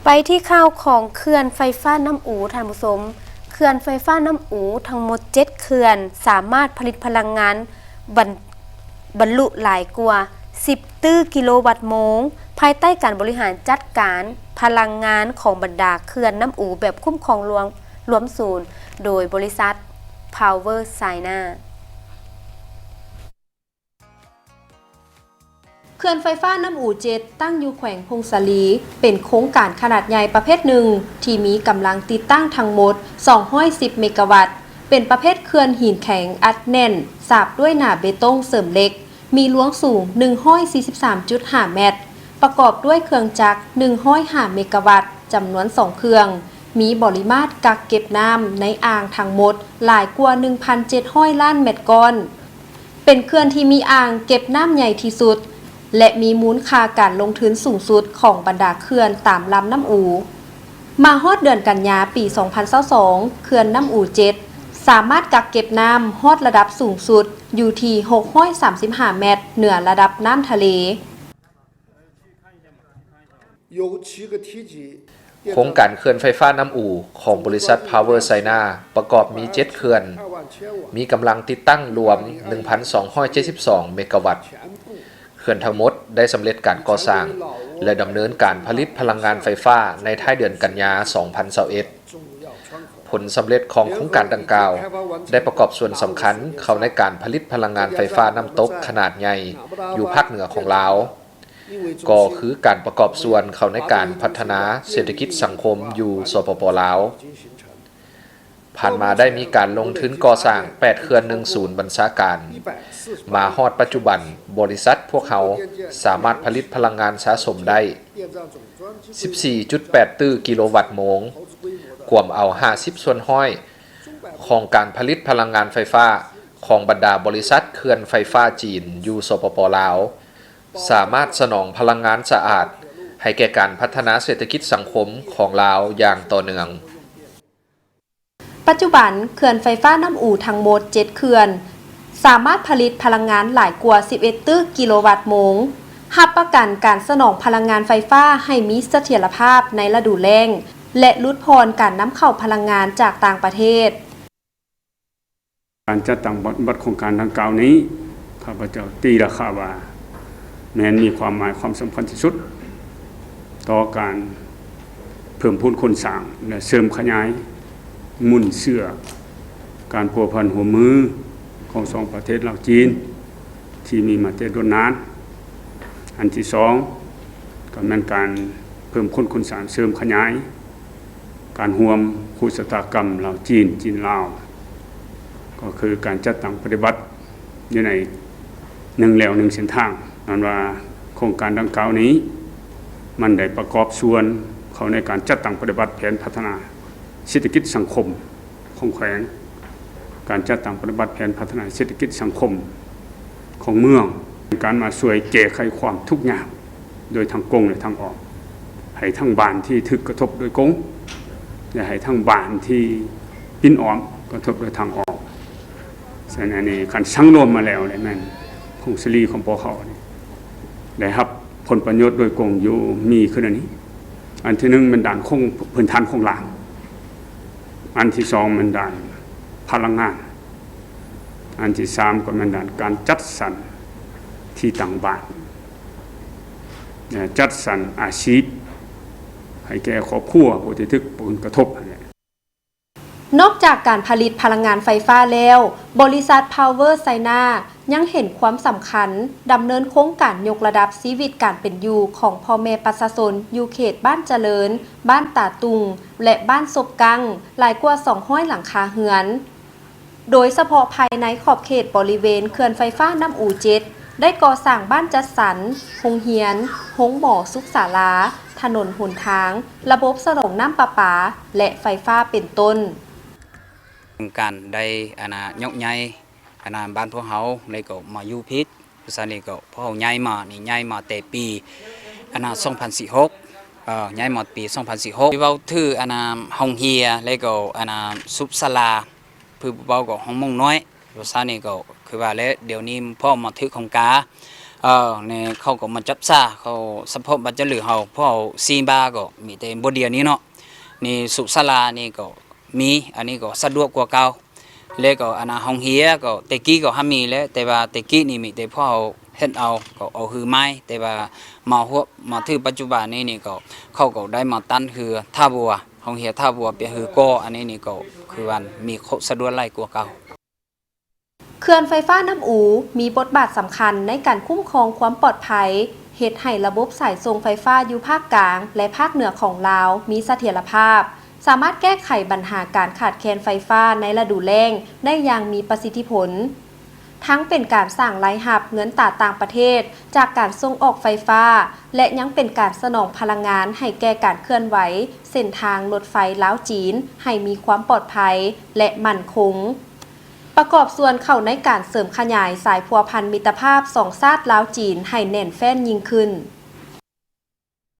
ไปที่ข่าวของเขื่อนไฟฟ้าน้ำอูท่านผู้ชมเขื่อนไฟฟ้าน้ำอูทั้งหมด7เขื่อนสามารถผลิตพลังงานบรรลุหลายกว่า10ตื้อกิโลวัตต์โมงภายใต้การบริหารจัดการพลังงานของบรรดาเขื่อนน้ำอูแบบคุ้มครองรวมศูนย์โดยบริษัท Power Chinaเขื่อนไฟฟ้าน้ำอู่เจ็ดตั้งอยู่แขวงพงศาลีเป็นโครงการขนาดใหญ่ประเภทหนึ่งที่มีกำลังติดตั้งทั้งหมด210เมกะวัตต์เป็นประเภทเขื่อนหินแข็งอัดแน่นสาบด้วยหนาเบตงเสริมเหล็กมีล้วงสูง143.5 เมตรประกอบด้วยเครื่องจักร105เมกะวัตต์จำนวน2เครื่องมีปริมาตรกักเก็บน้ำในอ่างทั้งหมดหลายกว่า 1,700 ล้านเมตรก้อนเป็นเขื่อนที่มีอ่างเก็บน้ำใหญ่ที่สุดและมีมูลค่าการลงทุนสูงสุดของบรรดาเขื่อนตามลำน้ำอูมาฮอดเดือนกันยาปี 2022 เขื่อนน้ำอู7สามารถกักเก็บน้ำฮอดระดับสูงสุดอยู่ที่635เมตรเหนือระดับน้ำทะเลโครงการเขื่อนไฟฟ้าน้ำอู่ของบริษัท Power China ประกอบมี7เขื่อนมีกำลังติดตั้งรวม 1,272 เมกะวัตต์เขื่อนทั้งหมดได้สำเร็จการก่อสร้างและดำเนินการผลิตพลังงานไฟฟ้าในท้ายเดือนกันยายน 2021 ผลสำเร็จของโครงการดังกล่าวได้ประกอบส่วนสำคัญเข้าในการผลิตพลังงานไฟฟ้าน้ำตกขนาดใหญ่อยู่ภาคเหนือของลาวก็คือการประกอบส่วนเข้าในการพัฒนาเศรษฐกิจสังคมอยู่สปป.ลาวผ่านมาได้มีการลงทุนก่อสร้าง8เขื่อน1ศูนย์บัญชาการมาฮอดปัจจุบันบริษัทพวกเขาสามารถผลิตพลังงานสะสมได้ 14.8 ตื้อกิโลวัตต์โมงกวมเอา50ส่วนห้อยของการผลิตพลังงานไฟฟ้าของบรรดาบริษัทเขื่อนไฟฟ้าจีนอยู่สปป.ลาวสามารถสนองพลังงานสะอาดให้แก่การพัฒนาเศรษฐกิจสังคมของลาวอย่างต่อเนื่องปัจจุบันเขื่อนไฟฟ้าน้ำอู่ทั้งหมด7เขื่อนสามารถผลิตพลังงานหลายกว่า11ตื้อกิโลวัตต์โมงรับประกันการสนองพลังงานไฟฟ้าให้มีเสถียรภาพในฤดูแล้งและลดพรการนำเข้าพลังงานจากต่างประเทศการจัดตั้งบัตรโครงการดังกล่าวนี้ข้าพเจ้าตีราคาว่าแม้นมีความหมายความสำคัญที่สุดต่อการเพิ่มพูนคนสร้างและเสริมขยายมุ่นเชื่อการพัวพันหัวมือของสองประเทศลาวจีนที่มีมาแต่โดนนานอันที่สองก็เป็นการเพิ่มคนสร้างเสริมขยายการห่วมคู่ชะตากรรมลาวจีนลาวก็คือการจัดตั้งปฏิบัติอยู่ในหนึ่งแล้วหนึ่งเส้นทางนั่นว่าโครงการดังกล่าวนี้มันได้ประกอบส่วนเขาในการจัดตั้งปฏิบัติแผนพัฒนาเศรษฐกิจสังคมของแขวงการจัดตั้งปฏิบัติแผนพัฒนาเศรษฐกิจสังคมของเมืองการมาช่วยแก้ไขความทุกข์ยากโดยทางกงและทางออกให้ทั้งบ้านที่ถึกกระทบโดยกงและให้ทั้งบ้านที่ปิ้นอ้อมกระทบโดยทางออกฉะนั้นนี่การสั่งรวมมาแล้วเลยแม่นพงศลีของพวกเขาได้รับผลประโยชน์โดยกงอยู่มีขึ้นอันนี้อันที่หนึ่งมันด่านคงพื้นฐานของหลังอันที่สองมันด่านพลังงานอันที่สามก็มันด่านการจัดสรรที่ต่างบ้านจัดสรรอาชีพให้แก่ครอบครัวผู้ที่ถูกผลกระทบนอกจากการผลิตพลังงานไฟฟ้าแล้วบริษัท Power China ยังเห็นความสำคัญดำเนินโครงการยกระดับชีวิตการเป็นอยู่ของพ่อแม่ประชาชนอยู่เขตบ้านเจริญบ้านตาตุงและบ้านศพกังหลายกว่า200หลังคาเรือนโดยเฉพาะภายในขอบเขตบริเวณเขื่อนไฟฟ้าน้ำอู่เจ็ดได้ก่อสร้างบ้านจัดสรรโรงเรียนโรงหมอสุขศาลาถนนหนทางระบบสนองน้ำประปาและไฟฟ้าเป็นต้นการได้ยกใหญ่บ้านพวกเขาเลยก็มาอยู่พิษภาษาเนี่ยก็พอใหญ่มาแต่ปี2016ใหญ่มาปี2016เราถือห้องเฮียเลยก็ซุปสลาเพื่อเบาก็ห้องมงน้อยภาษาเนี่ยก็คือว่าแล้วเดี๋ยวนี้พ่อมาถือของกา เนี่ยเขาก็มาจับซาเขาสปอร์ตบัตรเหลือเฮาเพราะซีบาก็มีแต่บ่เดียวนี้เนาะนี่สุศาลานี่ก็มีอันนี้ก็สะดวกกว่าเก่าแล้วก็อันห้องเฮียก็แต่กี้ก็มีแล้วแต่ว่าแต่กี้นี่มีแต่พ่อเฮ็ดเอาก็เอาคือไม้แต่ว่ามาถึงปัจจุบันนี้นี่ก็เขาก็ได้มาตั้นคือท่าบัวห้องเฮียท่าบัวเปียคือก็อันนี้นี่ก็คือวันมีสะดวกหลายกว่าเก่าเขื่อนไฟฟ้าน้ำอูมีบทบาทสำคัญในการคุ้มครองความปลอดภัยเฮ็ดให้ระบบสายส่งไฟฟ้าอยู่ภาคกลางและภาคเหนือของลาวมีเสถียรภาพสามารถแก้ไขปัญหาการขาดแคลนไฟฟ้าในฤดูแล้งได้อย่างมีประสิทธิผลทั้งเป็นการสร้างรายรับเงินตราต่างประเทศจากการส่งออกไฟฟ้าและยังเป็นการสนองพลังงานให้แก่การเคลื่อนไหวเส้นทางรถไฟลาวจีนให้มีความปลอดภัยและมั่นคงประกอบส่วนเข้าในการเสริมขยายสายพัวพันมิตรภาพสองชาติลาวจีนให้แน่นแฟ้นยิ่งขึ้น